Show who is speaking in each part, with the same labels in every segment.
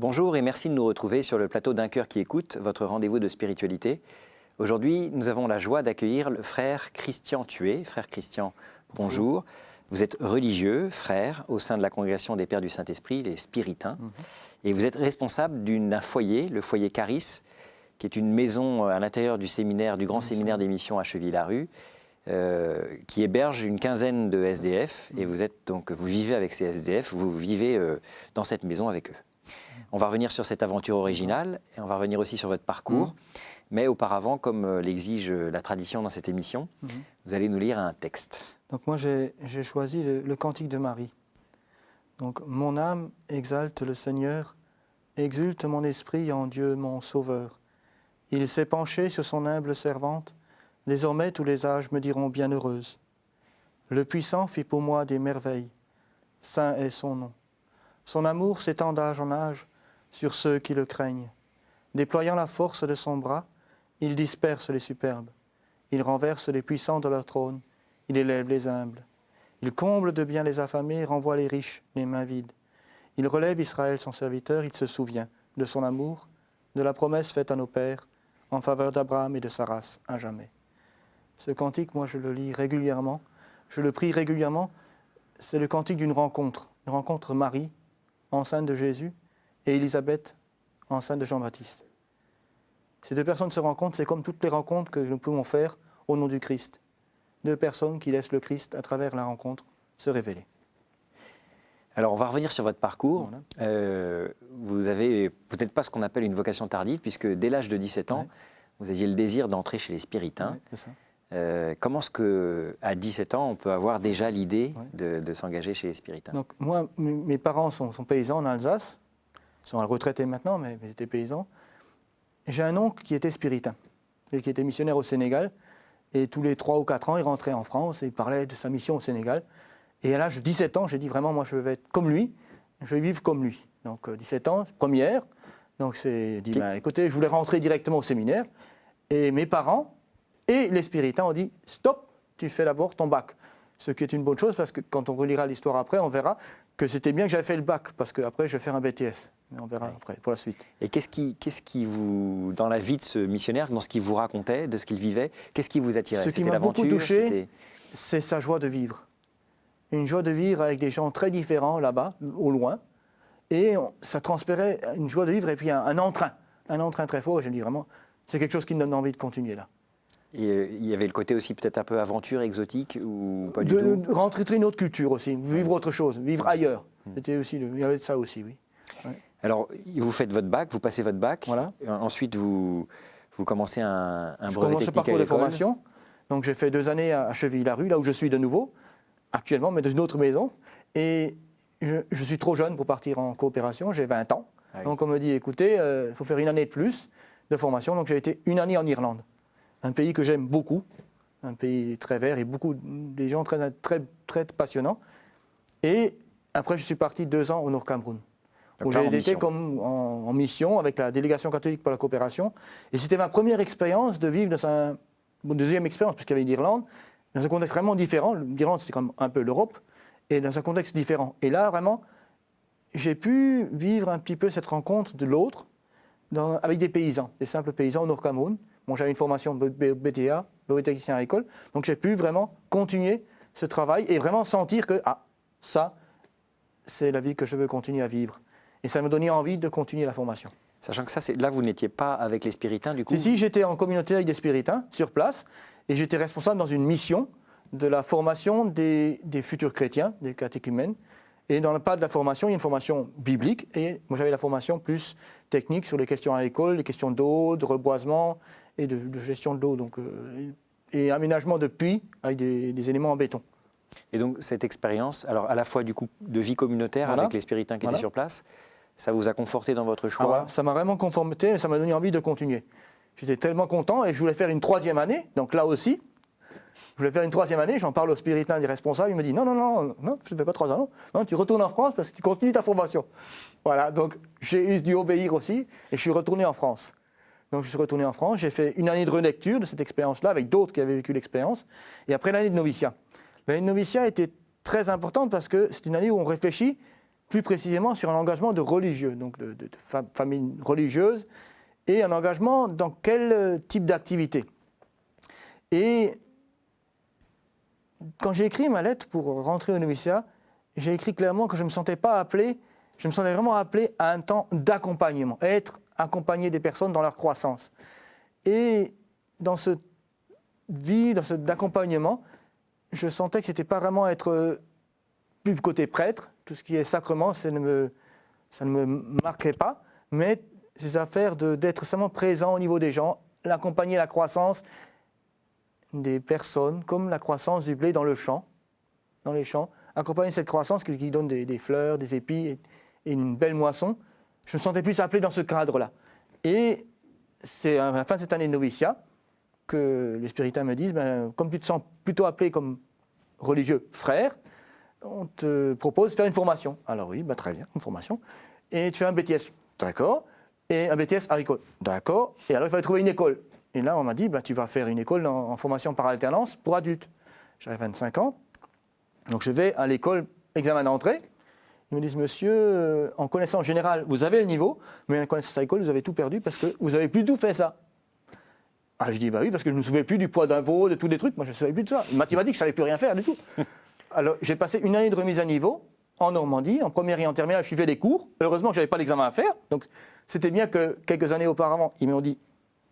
Speaker 1: Bonjour et merci de nous retrouver sur le plateau d'Un cœur qui écoute, votre rendez-vous de spiritualité. Aujourd'hui, nous avons la joie d'accueillir le frère Christian Thué. Frère Christian, bonjour. Vous êtes religieux, frère, au sein de la congrégation des Pères du Saint-Esprit, les Spiritains. Et vous êtes responsable d'un foyer, le foyer Caris, qui est une maison à l'intérieur du séminaire, du grand séminaire des missions à Cheville-la-Rue, qui héberge une quinzaine de SDF. Et vous vivez avec ces SDF, vous vivez dans cette maison avec eux. On va revenir sur cette aventure originale et on va revenir aussi sur votre parcours. Mais auparavant, comme l'exige la tradition dans cette émission, vous allez nous lire un texte.
Speaker 2: Donc moi, j'ai choisi le Cantique de Marie. Donc, mon âme exalte le Seigneur, exulte mon esprit en Dieu mon Sauveur. Il s'est penché sur son humble servante, désormais tous les âges me diront bienheureuse. Le Puissant fit pour moi des merveilles, saint est son nom. Son amour s'étend d'âge en âge sur ceux qui le craignent. Déployant la force de son bras, il disperse les superbes. Il renverse les puissants de leur trône, il élève les humbles. Il comble de bien les affamés, renvoie les riches, les mains vides. Il relève Israël son serviteur, il se souvient de son amour, de la promesse faite à nos pères, en faveur d'Abraham et de sa race, à jamais. Ce cantique, moi je le lis régulièrement, je le prie régulièrement, c'est le cantique d'une rencontre Marie, enceinte de Jésus, et Élisabeth, enceinte de Jean-Baptiste. Ces deux personnes se rencontrent, c'est comme toutes les rencontres que nous pouvons faire au nom du Christ. Deux personnes qui laissent le Christ, à travers la rencontre, se révéler.
Speaker 1: Alors, on va revenir sur votre parcours.
Speaker 2: Voilà.
Speaker 1: Vous n'êtes pas ce qu'on appelle une vocation tardive, puisque dès l'âge de 17 ans, vous aviez le désir d'entrer chez les Spiritains.
Speaker 2: Ouais, c'est ça.
Speaker 1: Comment est-ce qu'à 17 ans, on peut avoir déjà l'idée de s'engager chez les Spiritains?
Speaker 2: Donc, moi, mes parents sont paysans en Alsace. Ils sont retraités maintenant, mais ils étaient paysans. J'ai un oncle qui était spiritain, et qui était missionnaire au Sénégal. Et tous les 3 ou 4 ans, il rentrait en France et il parlait de sa mission au Sénégal. Et à l'âge de 17 ans, j'ai dit vraiment, moi, je vais être comme lui, je vais vivre comme lui. Donc, 17 ans, première. Donc, j'ai dit, écoutez, je voulais rentrer directement au séminaire. Et mes parents et les Spiritains ont dit, stop, tu fais d'abord ton bac. Ce qui est une bonne chose, parce que quand on relira l'histoire après, on verra que c'était bien que j'avais fait le bac, parce qu'après, je vais faire un BTS. Mais on verra après, pour la suite.
Speaker 1: Et qu'est-ce qui vous, dans la vie de ce missionnaire, dans ce qu'il vous racontait, de ce qu'il vivait, qu'est-ce qui vous attirait?
Speaker 2: Ce qui m'a beaucoup touché, c'est sa joie de vivre. Une joie de vivre avec des gens très différents là-bas, au loin. Et ça transpérait une joie de vivre et puis un entrain très fort. Et je me dis vraiment, c'est quelque chose qui me donne envie de continuer là.
Speaker 1: Et il y avait le côté aussi peut-être un peu aventure, exotique, ou pas du tout?
Speaker 2: De rentrer une autre culture aussi, vivre autre chose, vivre ailleurs. C'était aussi, il y avait de ça aussi, oui. Ouais.
Speaker 1: Alors, vous faites votre bac, vous passez votre bac.
Speaker 2: Voilà.
Speaker 1: Ensuite, vous commencez un brevet technique à l'école.
Speaker 2: Je commence le parcours de formation. Donc, j'ai fait 2 années à Cheville-la-Rue, là où je suis de nouveau, actuellement, mais dans une autre maison. Et je suis trop jeune pour partir en coopération, j'ai 20 ans. Donc, on me dit, écoutez, il faut faire 1 année de plus de formation. Donc, j'ai été 1 année en Irlande. Un pays que j'aime beaucoup, un pays très vert et beaucoup des gens très, très, très passionnants. Et après, je suis parti 2 ans au Nord-Cameroun, où j'ai été comme en mission avec la délégation catholique pour la coopération. Et c'était ma première expérience de vivre dans mon deuxième expérience, puisqu'il y avait l'Irlande, dans un contexte vraiment différent. L'Irlande, c'était comme un peu l'Europe, et dans un contexte différent. Et là, vraiment, j'ai pu vivre un petit peu cette rencontre de l'autre avec des paysans, des simples paysans au Nord-Cameroun. Bon, j'avais une formation BTA, brevet technicien agricole, donc j'ai pu vraiment continuer ce travail et vraiment sentir que, ça, c'est la vie que je veux continuer à vivre. Et ça me donnait envie de continuer la formation.
Speaker 1: Sachant que là, vous n'étiez pas avec les Spiritains, du coup?
Speaker 2: Si, j'étais en communauté avec des Spiritains, sur place, et j'étais responsable dans une mission de la formation des futurs chrétiens, des catéchumènes. Et dans le cadre de la formation, il y a une formation biblique, et moi j'avais la formation plus technique sur les questions à l'école, les questions d'eau, de reboisement et de gestion de l'eau, donc, et aménagement de puits avec des éléments en béton.
Speaker 1: Et donc cette expérience, alors à la fois du coup de vie communautaire avec les Spiritains qui étaient sur place, ça vous a conforté dans votre choix?
Speaker 2: Voilà. Ça m'a vraiment conforté, ça m'a donné envie de continuer. J'étais tellement content et je voulais faire une 3e année, donc là aussi, je voulais faire une 3e année, j'en parle aux Spiritains des responsables, il me dit non, je ne fais pas 3 ans, non, tu retournes en France parce que tu continues ta formation. Voilà, donc j'ai dû obéir aussi et je suis retourné en France. Donc je suis retourné en France, j'ai fait 1 année de relecture de cette expérience-là avec d'autres qui avaient vécu l'expérience, et après l'année de noviciat. L'année de noviciat était très importante parce que c'est une année où on réfléchit plus précisément sur un engagement de religieux, donc de famille religieuse, et un engagement dans quel type d'activité. Et quand j'ai écrit ma lettre pour rentrer au noviciat, j'ai écrit clairement que je ne me sentais pas appelé, je me sentais vraiment appelé à un temps d'accompagnement, à être accompagné des personnes dans leur croissance. Et dans cette vie, dans d'accompagnement, je sentais que ce n'était pas vraiment être plus côté prêtre, tout ce qui est sacrement, ça ne me marquait pas, mais ces affaires d'être simplement présent au niveau des gens, l'accompagner la croissance des personnes, comme la croissance du blé dans les champs, accompagner cette croissance qui donne des fleurs, des épis et une belle moisson. Je me sentais plus appelé dans ce cadre-là. Et c'est à la fin de cette année de noviciat que les spiritains me disent, comme tu te sens plutôt appelé comme religieux frère, on te propose de faire une formation. Alors oui, très bien, une formation. Et tu fais un BTS, d'accord. Et un BTS agricole, d'accord. Et alors il fallait trouver une école. Et là on m'a dit, tu vas faire une école en formation par alternance pour adultes. J'avais 25 ans. Donc je vais à l'école, examen d'entrée. Ils me disent, monsieur, en connaissance générale, vous avez le niveau, mais en connaissance agricole, vous avez tout perdu parce que vous n'avez plus tout fait ça. Ah, je dis, oui, parce que je ne me souvenais plus du poids d'un veau, de tous des trucs. Moi, je ne savais plus de ça. Mathématiques, je ne savais plus rien faire du tout. Alors, j'ai passé une année de remise à niveau en Normandie, en première et en terminale, je suivais les cours. Heureusement que je n'avais pas l'examen à faire. Donc, c'était bien que quelques années auparavant, ils m'ont dit,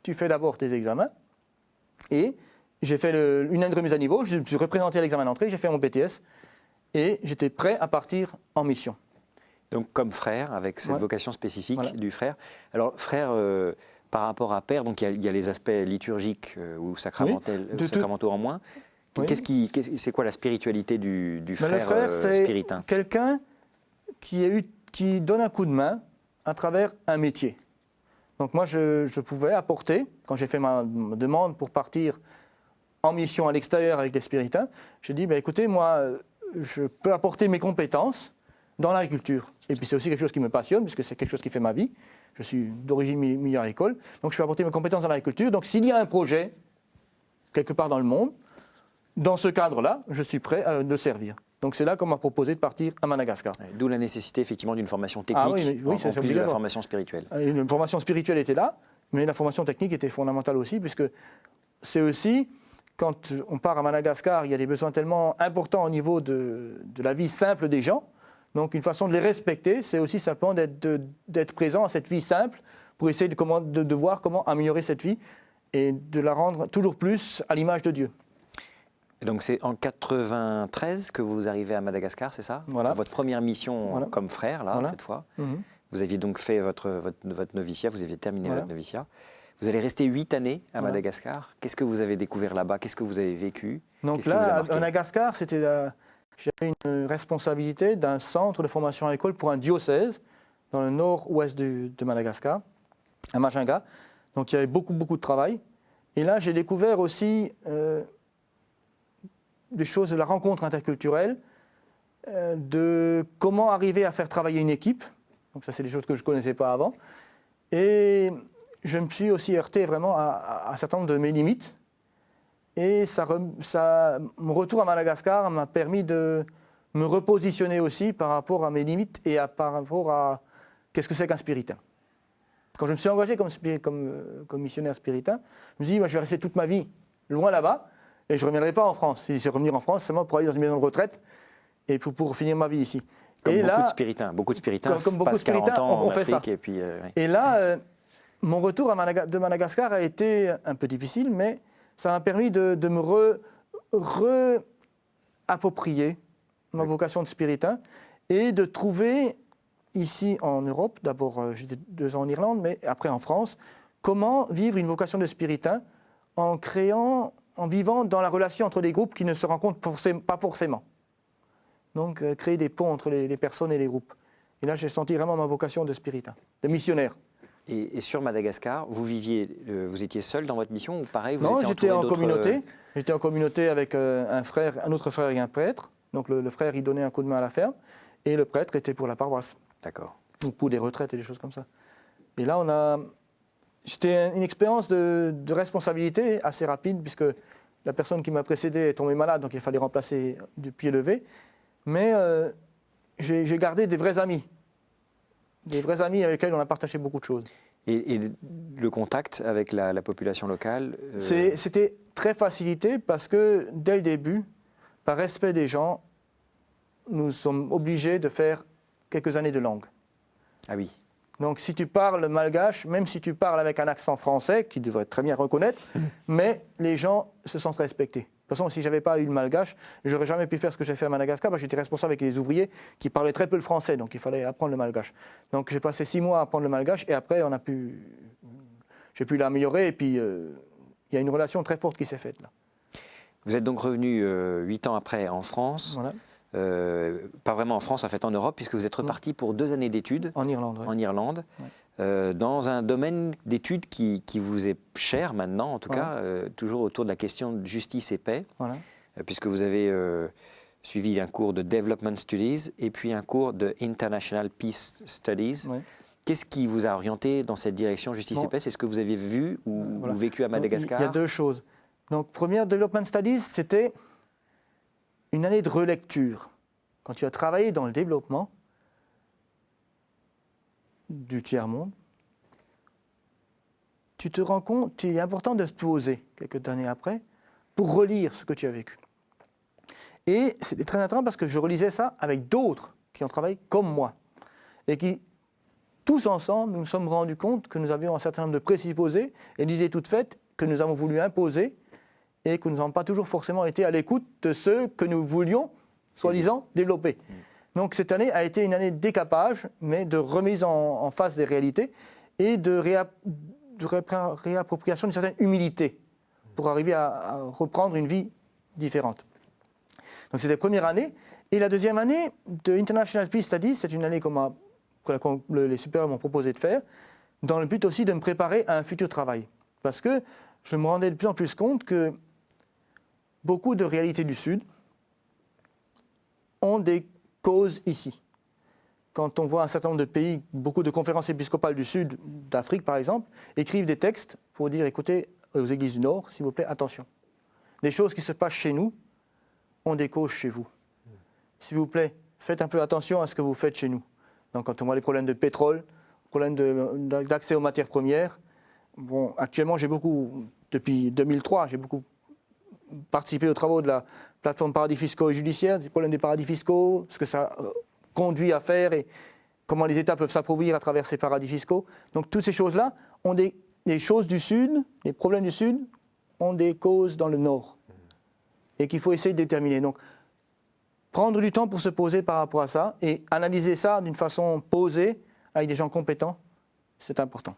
Speaker 2: tu fais d'abord tes examens. Et j'ai fait une année de remise à niveau, je me suis représenté à l'examen d'entrée, j'ai fait mon BTS. Et j'étais prêt à partir en mission.
Speaker 1: Donc comme frère, avec cette vocation spécifique du frère. Alors frère, par rapport à père, donc il y a les aspects liturgiques ou sacramentaux en moins. Oui. C'est quoi la spiritualité du frère,
Speaker 2: le frère
Speaker 1: spiritain?
Speaker 2: C'est quelqu'un qui donne un coup de main à travers un métier. Donc moi je pouvais apporter, quand j'ai fait ma demande pour partir en mission à l'extérieur avec des spiritains, j'ai dit, écoutez, moi, je peux apporter mes compétences dans l'agriculture. Et puis c'est aussi quelque chose qui me passionne, puisque c'est quelque chose qui fait ma vie. Je suis d'origine milieu agricole, donc je peux apporter mes compétences dans l'agriculture. Donc s'il y a un projet, quelque part dans le monde, dans ce cadre-là, je suis prêt à le servir. Donc c'est là qu'on m'a proposé de partir à Madagascar.
Speaker 1: D'où la nécessité effectivement d'une formation technique, en plus de la formation spirituelle.
Speaker 2: Une formation spirituelle était là, mais la formation technique était fondamentale aussi, puisque c'est aussi... Quand on part à Madagascar, il y a des besoins tellement importants au niveau de la vie simple des gens. Donc une façon de les respecter, c'est aussi simplement d'être présent à cette vie simple pour essayer de voir comment améliorer cette vie et de la rendre toujours plus à l'image de Dieu.
Speaker 1: Et donc c'est en 93 que vous arrivez à Madagascar, c'est ça?
Speaker 2: Voilà.
Speaker 1: Votre première mission comme frère, là, cette fois. Vous aviez donc fait votre noviciat, vous aviez terminé votre noviciat. Vous allez rester 8 années à Madagascar. Qu'est-ce que vous avez découvert là-bas? Qu'est-ce que vous avez vécu?
Speaker 2: Donc là, à Madagascar, j'avais une responsabilité d'un centre de formation agricole pour un diocèse dans le nord-ouest de Madagascar, à Majinga. Donc il y avait beaucoup de travail. Et là, j'ai découvert aussi des choses de la rencontre interculturelle, de comment arriver à faire travailler une équipe. Donc ça, c'est des choses que je ne connaissais pas avant. Et je me suis aussi heurté vraiment à un certain nombre de mes limites. Et mon retour à Madagascar m'a permis de me repositionner aussi par rapport à mes limites et par rapport à qu'est-ce que c'est qu'un spiritain. Quand je me suis engagé comme missionnaire spiritain, je me suis dit, je vais rester toute ma vie loin là-bas et je ne reviendrai pas en France. Si c'est revenir en France, c'est seulement pour aller dans une maison de retraite et pour finir ma vie ici.
Speaker 1: Beaucoup de spiritains passent 40 ans en Afrique. Et puis,
Speaker 2: et là... mon retour de Madagascar a été un peu difficile, mais ça m'a permis de me réapproprier ma vocation de spiritain et de trouver ici en Europe, d'abord j'étais 2 ans en Irlande, mais après en France, comment vivre une vocation de spiritain en vivant dans la relation entre les groupes qui ne se rencontrent pas forcément. Donc créer des ponts entre les personnes et les groupes. Et là j'ai senti vraiment ma vocation de spiritain, de missionnaire.
Speaker 1: Et sur Madagascar, vous étiez seul dans votre mission ou pareil, vous
Speaker 2: Non,
Speaker 1: étiez
Speaker 2: j'étais en communauté.
Speaker 1: d'autres...
Speaker 2: J'étais en communauté avec un autre frère et un prêtre. Donc le frère, il donnait un coup de main à la ferme. Et le prêtre était pour la paroisse.
Speaker 1: D'accord.
Speaker 2: Donc pour des retraites et des choses comme ça. Et là, c'était une expérience de responsabilité assez rapide, puisque la personne qui m'a précédé est tombée malade, donc il fallait remplacer du pied levé. Mais j'ai gardé des vrais amis. Des vrais amis avec lesquels on a partagé beaucoup de choses.
Speaker 1: Et le contact avec la population locale
Speaker 2: C'était très facilité parce que dès le début, par respect des gens, nous sommes obligés de faire quelques années de langue.
Speaker 1: Ah oui.
Speaker 2: Donc si tu parles malgache, même si tu parles avec un accent français, qui devrait très bien reconnaître, mais les gens se sentent respectés. De toute façon, si je n'avais pas eu le malgache, je n'aurais jamais pu faire ce que j'ai fait à Madagascar, parce que j'étais responsable avec les ouvriers qui parlaient très peu le français, donc il fallait apprendre le malgache. Donc j'ai passé 6 mois à apprendre le malgache, et après j'ai pu l'améliorer, et puis il y a une relation très forte qui s'est faite là.
Speaker 1: Vous êtes donc revenu 8 ans après en France.
Speaker 2: Voilà.
Speaker 1: Pas vraiment en France, en fait en Europe, puisque vous êtes reparti pour 2 années d'études
Speaker 2: En Irlande,
Speaker 1: en Irlande,
Speaker 2: ouais.
Speaker 1: Dans un domaine d'études qui vous est cher maintenant, en tout
Speaker 2: Voilà.
Speaker 1: cas, toujours autour de la question de justice et paix,
Speaker 2: Voilà.
Speaker 1: Puisque vous avez suivi un cours de Development Studies et puis un cours de International Peace Studies.
Speaker 2: Ouais.
Speaker 1: Qu'est-ce qui vous a orienté dans cette direction justice et paix? C'est ce que vous avez vu ou vécu à Madagascar?
Speaker 2: Il y a 2 choses. Donc, première, Development Studies, c'était une année de relecture. Quand tu as travaillé dans le développement du tiers-monde, tu te rends compte qu'il est important de se poser quelques années après pour relire ce que tu as vécu. Et c'était très intéressant parce que je relisais ça avec d'autres qui ont travaillé comme moi. Et qui, tous ensemble, nous nous sommes rendus compte que nous avions un certain nombre de présupposés et d'idées toutes faites que nous avons voulu imposer et que nous n'avons pas toujours forcément été à l'écoute de ceux que nous voulions, soi-disant, développer. Donc cette année a été une année de décapage, mais de remise en face des réalités et de réappropriation d'une certaine humilité pour arriver à reprendre une vie différente. Donc c'était la première année. Et la deuxième année de International Peace Studies, c'est une année que les supérieurs m'ont proposé de faire, dans le but aussi de me préparer à un futur travail. Parce que je me rendais de plus en plus compte que beaucoup de réalités du Sud ont des causes ici. Quand on voit un certain nombre de pays, beaucoup de conférences épiscopales du Sud, d'Afrique par exemple, écrivent des textes pour dire, écoutez, aux églises du Nord, s'il vous plaît, attention. Des choses qui se passent chez nous ont des causes chez vous. S'il vous plaît, faites un peu attention à ce que vous faites chez nous. Donc quand on voit les problèmes de pétrole, problèmes d'accès aux matières premières, bon, actuellement, depuis 2003, j'ai beaucoup participé aux travaux de la plateforme paradis fiscaux et judiciaires, des problèmes des paradis fiscaux, ce que ça conduit à faire et comment les États peuvent s'appauvrir à travers ces paradis fiscaux. Donc toutes ces choses-là ont des choses du Sud, les problèmes du Sud ont des causes dans le Nord et qu'il faut essayer de déterminer. Donc prendre du temps pour se poser par rapport à ça et analyser ça d'une façon posée avec des gens compétents, c'est important.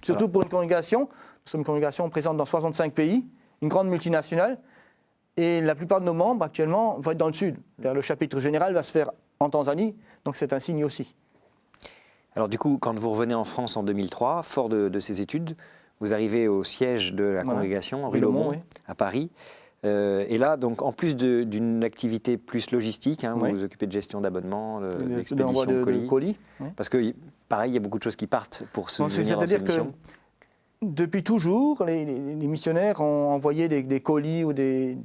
Speaker 2: Surtout pour une congrégation, nous sommes une congrégation présente dans 65 pays, une grande multinationale, et la plupart de nos membres actuellement vont être dans le Sud. Le chapitre général va se faire en Tanzanie, donc c'est un signe aussi.
Speaker 1: Alors du coup, quand vous revenez en France en 2003, fort de ces études, vous arrivez au siège de la congrégation, rue Laumont, à Paris. Et là, donc, en plus d'une activité plus logistique, vous vous occupez de gestion d'abonnements, d'expédition de colis. Parce que, pareil, il y a beaucoup de choses qui partent pour se venir dans ces missions.
Speaker 2: Depuis toujours, les missionnaires ont envoyé des colis ou des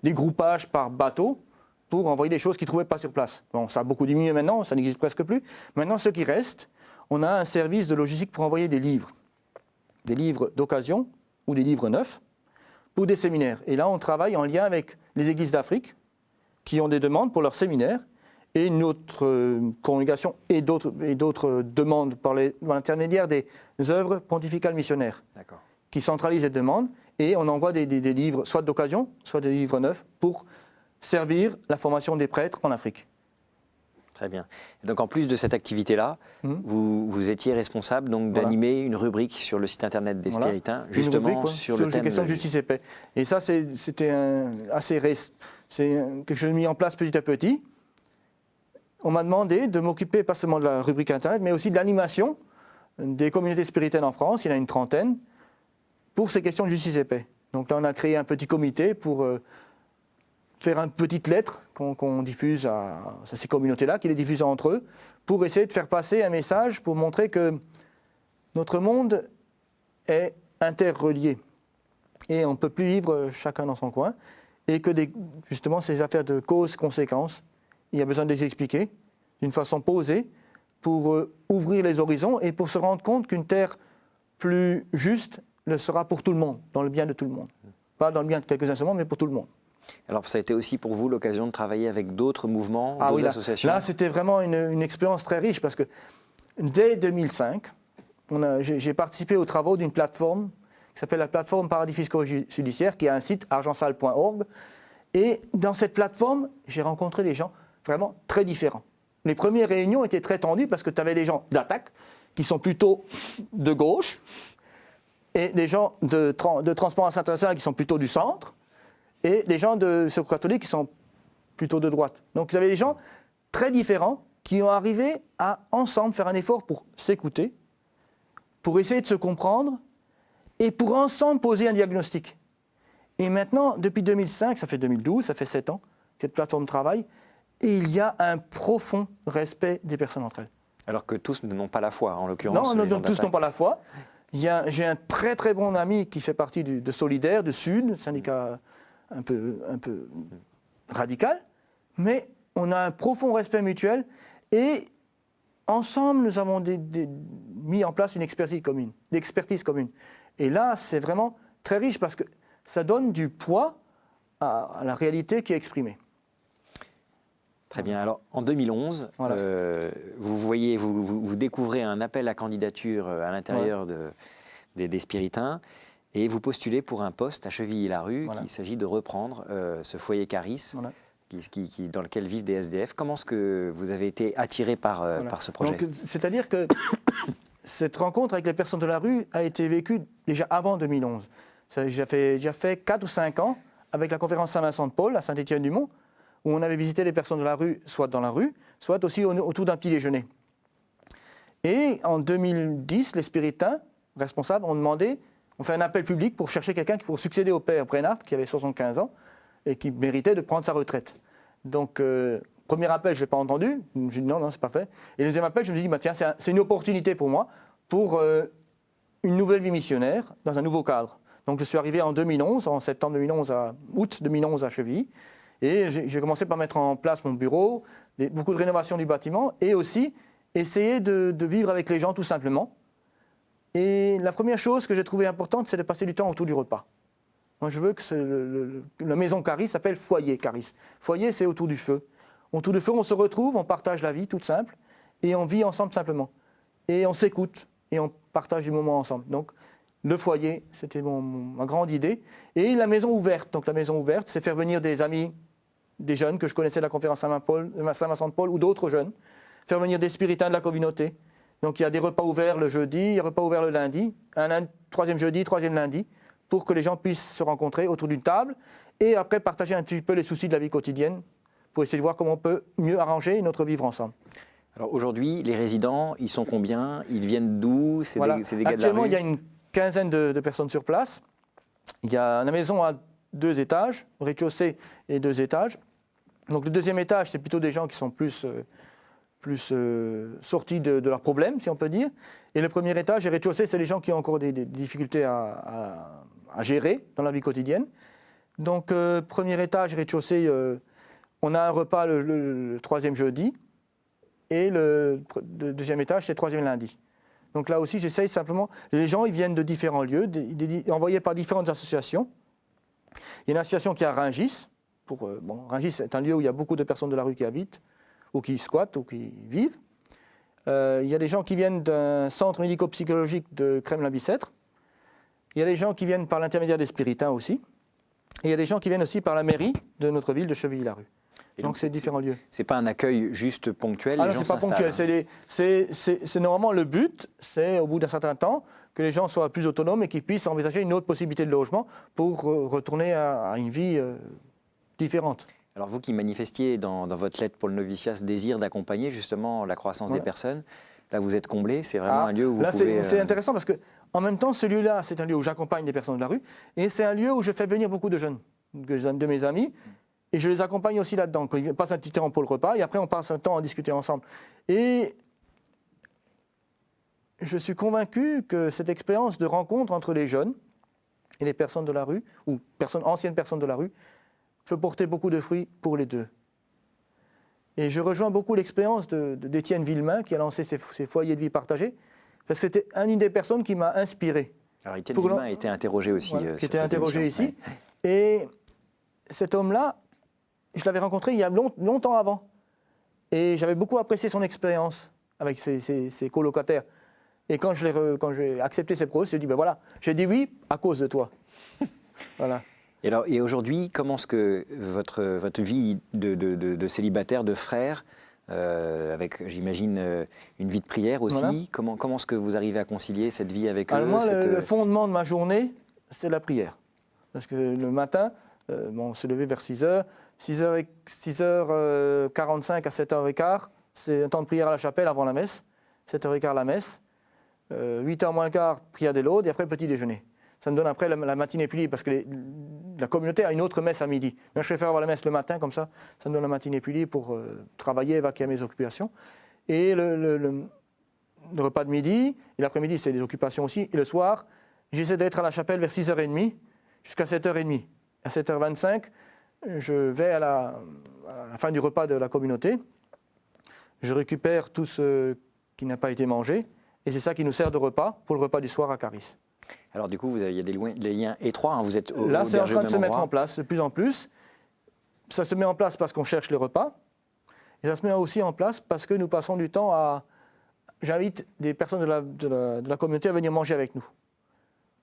Speaker 2: groupages par bateau pour envoyer des choses qu'ils ne trouvaient pas sur place. Bon, ça a beaucoup diminué maintenant, ça n'existe presque plus. Maintenant, ce qui reste, on a un service de logistique pour envoyer des livres d'occasion ou des livres neufs pour des séminaires. Et là, on travaille en lien avec les églises d'Afrique qui ont des demandes pour leurs séminaires et notre congrégation et d'autres demandes par l'intermédiaire des œuvres pontificales missionnaires qui centralisent les demandes et on envoie des livres, soit d'occasion, soit des livres neufs pour servir la formation des prêtres en Afrique.
Speaker 1: Très bien. Et donc en plus de cette activité-là, vous étiez responsable donc d'animer une rubrique sur le site internet des Spiritains, justement sur le thème
Speaker 2: question de justice et paix. Et ça, c'était quelque chose mis en place petit à petit. On m'a demandé de m'occuper pas seulement de la rubrique internet, mais aussi de l'animation des communautés spiritaines en France, il y en a une trentaine, pour ces questions de justice et paix. Donc là, on a créé un petit comité pour faire une petite lettre qu'on diffuse à ces communautés-là, qui les diffusent entre eux, pour essayer de faire passer un message, pour montrer que notre monde est interrelié. Et on ne peut plus vivre chacun dans son coin, et que justement ces affaires de cause-conséquence, il y a besoin de les expliquer d'une façon posée pour ouvrir les horizons et pour se rendre compte qu'une terre plus juste le sera pour tout le monde, dans le bien de tout le monde. Pas dans le bien de quelques-uns seulement, mais pour tout le monde.
Speaker 1: Alors ça a été aussi pour vous l'occasion de travailler avec d'autres mouvements, d'autres associations?
Speaker 2: Là, c'était vraiment une expérience très riche parce que dès 2005, j'ai participé aux travaux d'une plateforme qui s'appelle la plateforme Paradis Fiscaux Judiciaires, qui a un site argentsale.org. Et dans cette plateforme, j'ai rencontré des gens vraiment très différents. Les premières réunions étaient très tendues parce que tu avais des gens d'attaque qui sont plutôt de gauche et des gens de Transparence Internationale qui sont plutôt du centre et des gens de Secours catholique qui sont plutôt de droite. Donc vous avez des gens très différents qui ont arrivé à ensemble faire un effort pour s'écouter, pour essayer de se comprendre et pour ensemble poser un diagnostic. Et maintenant, depuis 2005, ça fait 2012, ça fait 7 ans que cette plateforme travaille, et il y a un profond respect des personnes entre elles.
Speaker 1: Alors que tous n'ont pas la foi, en l'occurrence.
Speaker 2: Non, tous n'ont pas la foi. J'ai un très très bon ami qui fait partie de Solidaire, de Sud, syndicat un peu radical, mais on a un profond respect mutuel, et ensemble, nous avons mis en place une expertise commune. Et là, c'est vraiment très riche parce que ça donne du poids à la réalité qui est exprimée.
Speaker 1: Très bien. Alors, en 2011,
Speaker 2: voilà.
Speaker 1: vous découvrez un appel à candidature à l'intérieur des Spiritains et vous postulez pour un poste à Chevilly-la-Rue.
Speaker 2: Voilà.
Speaker 1: Il s'agit de reprendre ce foyer Caris. Voilà. Dans lequel vivent des SDF. Comment est-ce que vous avez été attiré par ce projet?
Speaker 2: C'est-à-dire que cette rencontre avec les personnes de la rue a été vécue déjà avant 2011. J'ai fait 4 ou 5 ans avec la conférence Saint-Vincent-de-Paul à Saint-Étienne-du-Mont, où on avait visité les personnes de la rue, soit dans la rue, soit aussi autour d'un petit déjeuner. Et en 2010, les Spiritains responsables ont demandé, on fait un appel public pour chercher quelqu'un pour succéder au père Brennard, qui avait 75 ans, et qui méritait de prendre sa retraite. Donc, premier appel, je n'ai pas entendu. J'ai dit non, c'est pas fait. Et le deuxième appel, je me suis dit, tiens, c'est une opportunité pour moi, pour une nouvelle vie missionnaire, dans un nouveau cadre. Donc, je suis arrivé en 2011, en septembre 2011, août 2011 à Chevilly. Et j'ai commencé par mettre en place mon bureau, beaucoup de rénovation du bâtiment, et aussi essayer de vivre avec les gens tout simplement. Et la première chose que j'ai trouvée importante, c'est de passer du temps autour du repas. Moi, je veux que la maison Caris s'appelle foyer Caris. Foyer, c'est autour du feu. Autour du feu, on se retrouve, on partage la vie toute simple, et on vit ensemble simplement. Et on s'écoute, et on partage du moment ensemble. Donc, le foyer, c'était ma grande idée. Et la maison ouverte. Donc, la maison ouverte, c'est faire venir des amis, des jeunes que je connaissais de la conférence Saint-Vincent-de-Paul ou d'autres jeunes, faire venir des Spiritains de la communauté. Donc, il y a des repas ouverts le jeudi, il y a des repas ouverts le lundi, troisième jeudi, troisième lundi, pour que les gens puissent se rencontrer autour d'une table et après partager un petit peu les soucis de la vie quotidienne pour essayer de voir comment on peut mieux arranger notre vivre ensemble.
Speaker 1: Alors aujourd'hui, les résidents, ils sont combien? Ils viennent d'où? C'est des gars de la rue?
Speaker 2: Actuellement, il y a une quinzaine de personnes sur place. Il y a une maison à 2 étages, rez-de-chaussée et 2 étages. Donc le deuxième étage, c'est plutôt des gens qui sont plus sortis de leurs problèmes, si on peut dire. Et le premier étage et rez-de-chaussée, c'est les gens qui ont encore des difficultés à gérer dans la vie quotidienne. Donc, premier étage, rez-de-chaussée, on a un repas le troisième jeudi, et le deuxième étage, c'est le troisième lundi. Donc là aussi, j'essaye simplement... Les gens, ils viennent de différents lieux, envoyés par différentes associations. Il y a une association qui est à Rungis. Rungis, c'est un lieu où il y a beaucoup de personnes de la rue qui habitent, ou qui squattent, ou qui vivent. Il y a des gens qui viennent d'un centre médico-psychologique de Crème-la-Bicêtre. Il y a des gens qui viennent par l'intermédiaire des Spiritains aussi. Et il y a des gens qui viennent aussi par la mairie de notre ville de Chevilly-la-Rue. Donc c'est différents lieux.
Speaker 1: C'est pas un accueil juste ponctuel,
Speaker 2: les gens s'installent. C'est pas ponctuel. C'est normalement le but, c'est au bout d'un certain temps que les gens soient plus autonomes et qu'ils puissent envisager une autre possibilité de logement pour retourner à une vie différente.
Speaker 1: Alors vous qui manifestiez dans votre lettre pour le noviciat ce désir d'accompagner justement la croissance des personnes, là vous êtes comblé, c'est vraiment un lieu où vous pouvez...
Speaker 2: C'est intéressant parce que en même temps, ce lieu-là, c'est un lieu où j'accompagne des personnes de la rue et c'est un lieu où je fais venir beaucoup de jeunes, de mes amis, et je les accompagne aussi là-dedans. Ils passent un petit temps pour le repas et après on passe un temps à discuter ensemble. Et je suis convaincu que cette expérience de rencontre entre les jeunes et les personnes de la rue, ou anciennes personnes de la rue, peut porter beaucoup de fruits pour les deux. Et je rejoins beaucoup l'expérience d'Étienne Villemain, qui a lancé ces foyers de vie partagés, parce que c'était une des personnes qui m'a inspiré.
Speaker 1: Alors Étienne Villemain a été interrogé aussi.
Speaker 2: Voilà,
Speaker 1: sur
Speaker 2: qui était
Speaker 1: cette
Speaker 2: interrogé
Speaker 1: émission.
Speaker 2: ici. Ouais. Et cet homme-là, je l'avais rencontré il y a longtemps avant. Et j'avais beaucoup apprécié son expérience avec ses colocataires. Et quand j'ai accepté ces projets, j'ai dit, ben voilà, j'ai dit oui à cause de toi. Voilà.
Speaker 1: Et aujourd'hui, comment est-ce que votre vie de célibataire, de frère, avec, j'imagine, une vie de prière aussi,
Speaker 2: Voilà.
Speaker 1: comment est-ce que vous arrivez à concilier cette vie avec eux?
Speaker 2: Moi, le fondement de ma journée, c'est la prière. Parce que le matin, on se levait vers 6h, 6h45 à 7h15, c'est un temps de prière à la chapelle avant la messe, 7h15 la messe, 8h moins le quart, prière des laudes, et après le petit déjeuner. Ça me donne après la matinée plus libre, parce que la communauté a une autre messe à midi. Moi, je préfère avoir la messe le matin, comme ça me donne la matinée plus libre pour travailler, vaquer à mes occupations. Et le repas de midi, et l'après-midi, c'est des occupations aussi. Et le soir, j'essaie d'être à la chapelle vers 6h30 jusqu'à 7h30. À 7h25, je vais à la fin du repas de la communauté. Je récupère tout ce qui n'a pas été mangé. Et c'est ça qui nous sert de repas pour le repas du soir à Caris.
Speaker 1: Alors du coup, il y a des liens étroits, hein, vous êtes
Speaker 2: là, c'est en train de se mettre
Speaker 1: endroit.
Speaker 2: en place de plus en plus. Ça se met en place parce qu'on cherche les repas. Et ça se met aussi en place parce que nous passons du temps à... J'invite des personnes de la communauté à venir manger avec nous,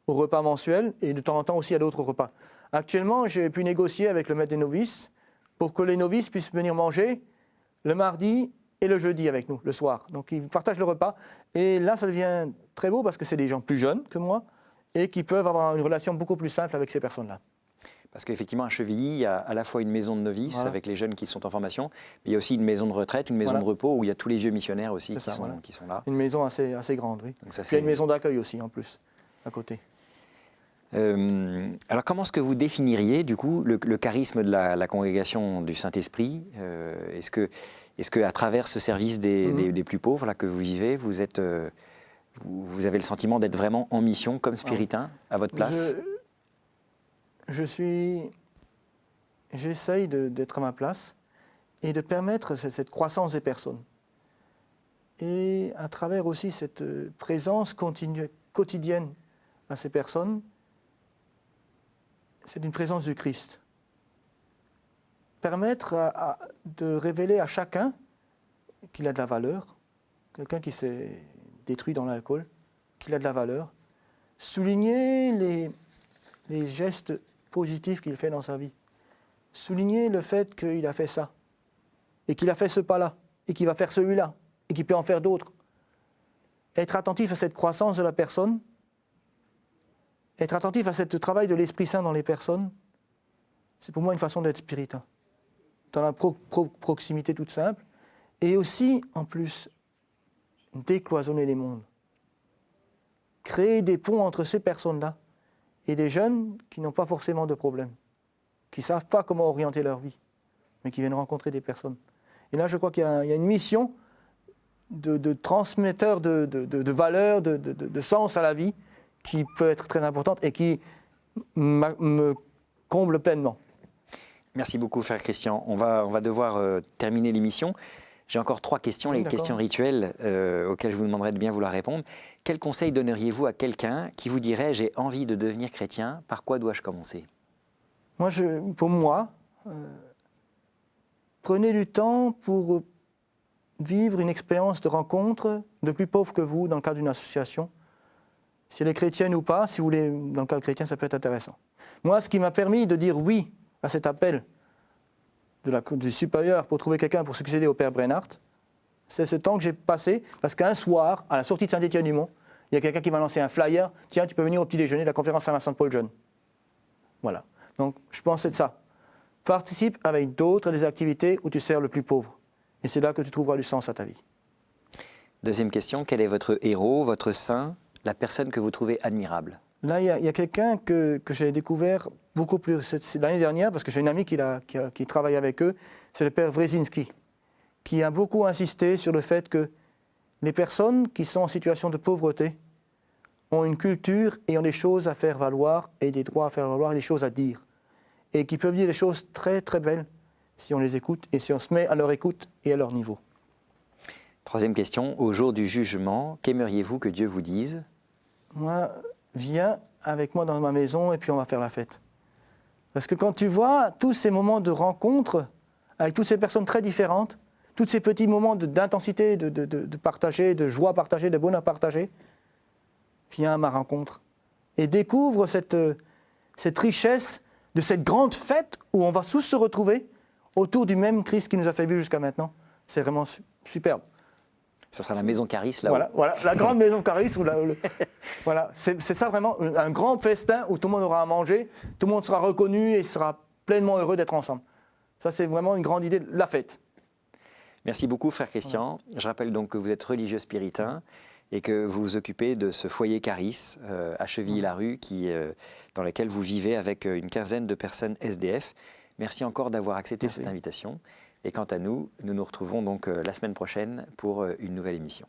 Speaker 2: au repas mensuel et de temps en temps aussi à d'autres repas. Actuellement, j'ai pu négocier avec le maître des novices pour que les novices puissent venir manger le mardi et le jeudi avec nous, le soir. Donc ils partagent le repas. Et là, ça devient très beau parce que c'est des gens plus jeunes que moi et qui peuvent avoir une relation beaucoup plus simple avec ces personnes-là.
Speaker 1: Parce qu'effectivement, à Chevilly, il y a à la fois une maison de novices
Speaker 2: Voilà.
Speaker 1: avec les jeunes qui sont en formation, mais il y a aussi une maison de retraite, une maison
Speaker 2: Voilà.
Speaker 1: de repos où il y a tous les vieux missionnaires aussi
Speaker 2: C'est ça, voilà.
Speaker 1: qui sont là.
Speaker 2: Une maison assez grande, oui.
Speaker 1: Donc ça
Speaker 2: Puis il y a
Speaker 1: fait...
Speaker 2: une maison d'accueil aussi, en plus, à côté.
Speaker 1: Alors comment est-ce que vous définiriez du coup le charisme de la congrégation du Saint-Esprit? Est-ce que à travers ce service des plus pauvres là, que vous vivez, vous avez le sentiment d'être vraiment en mission comme spiritain à votre place?
Speaker 2: J'essaye d'être à ma place et de permettre cette croissance des personnes. Et à travers aussi cette présence quotidienne à ces personnes, c'est une présence du Christ. Permettre de révéler à chacun qu'il a de la valeur, quelqu'un qui s'est détruit dans l'alcool, qu'il a de la valeur, souligner les gestes positifs qu'il fait dans sa vie, souligner le fait qu'il a fait ça, et qu'il a fait ce pas-là, et qu'il va faire celui-là, et qu'il peut en faire d'autres. Être attentif à cette croissance de la personne, être attentif à ce travail de l'Esprit Saint dans les personnes, c'est pour moi une façon d'être spiritain. Dans la proximité toute simple, et aussi, en plus, décloisonner les mondes. Créer des ponts entre ces personnes-là et des jeunes qui n'ont pas forcément de problème, qui ne savent pas comment orienter leur vie, mais qui viennent rencontrer des personnes. Et là, je crois qu'il y a une mission de transmetteur de valeurs, de sens à la vie, qui peut être très importante et qui me comble pleinement.
Speaker 1: Merci beaucoup, frère Christian. On va devoir terminer l'émission. J'ai encore 3 questions, les questions rituelles auxquelles je vous demanderai de bien vouloir répondre. Quel conseil donneriez-vous à quelqu'un qui vous dirait « j'ai envie de devenir chrétien, par quoi dois-je commencer »
Speaker 2: Pour moi, prenez du temps pour vivre une expérience de rencontre de plus pauvres que vous dans le cadre d'une association. Si elle est chrétienne ou pas, si vous voulez, dans le cadre chrétien, ça peut être intéressant. Moi, ce qui m'a permis de dire oui à cet appel du supérieur pour trouver quelqu'un pour succéder au père Brennhardt, c'est ce temps que j'ai passé, parce qu'un soir, à la sortie de Saint-Étienne-du-Mont, il y a quelqu'un qui m'a lancé un flyer, tiens, tu peux venir au petit déjeuner de la conférence Saint-Vincent-de-Paul Jeune. Voilà. Donc, je pense que c'est ça. Participe avec d'autres à des activités où tu sers le plus pauvre. Et c'est là que tu trouveras du sens à ta vie.
Speaker 1: Deuxième question, quel est votre héros, votre saint, la personne que vous trouvez admirable?
Speaker 2: Là, il y a quelqu'un que j'ai découvert beaucoup plus l'année dernière, parce que j'ai une amie qui travaille avec eux, c'est le père Wrezinski, qui a beaucoup insisté sur le fait que les personnes qui sont en situation de pauvreté ont une culture et ont des choses à faire valoir, et des droits à faire valoir, et des choses à dire. Et qui peuvent dire des choses très très belles si on les écoute et si on se met à leur écoute et à leur niveau.
Speaker 1: Troisième question, au jour du jugement, qu'aimeriez-vous que Dieu vous dise?
Speaker 2: Moi, viens avec moi dans ma maison et puis on va faire la fête. Parce que quand tu vois tous ces moments de rencontre avec toutes ces personnes très différentes, tous ces petits moments d'intensité, de partager, de joie partagée, de bonheur partagé, viens à ma rencontre et découvre cette richesse de cette grande fête où on va tous se retrouver autour du même Christ qui nous a fait vivre jusqu'à maintenant. C'est vraiment superbe.
Speaker 1: Ça sera la maison Caris là-haut.
Speaker 2: Voilà, la grande maison Caris. Voilà, c'est ça vraiment, un grand festin où tout le monde aura à manger, tout le monde sera reconnu et sera pleinement heureux d'être ensemble. Ça, c'est vraiment une grande idée, la fête.
Speaker 1: Merci beaucoup, frère Christian. Je rappelle donc que vous êtes religieux spiritain et que vous vous occupez de ce foyer Caris à Chevilly-la-Rue dans lequel vous vivez avec une quinzaine de personnes SDF. Merci encore d'avoir accepté cette invitation. Et quant à nous, nous nous retrouvons donc la semaine prochaine pour une nouvelle émission.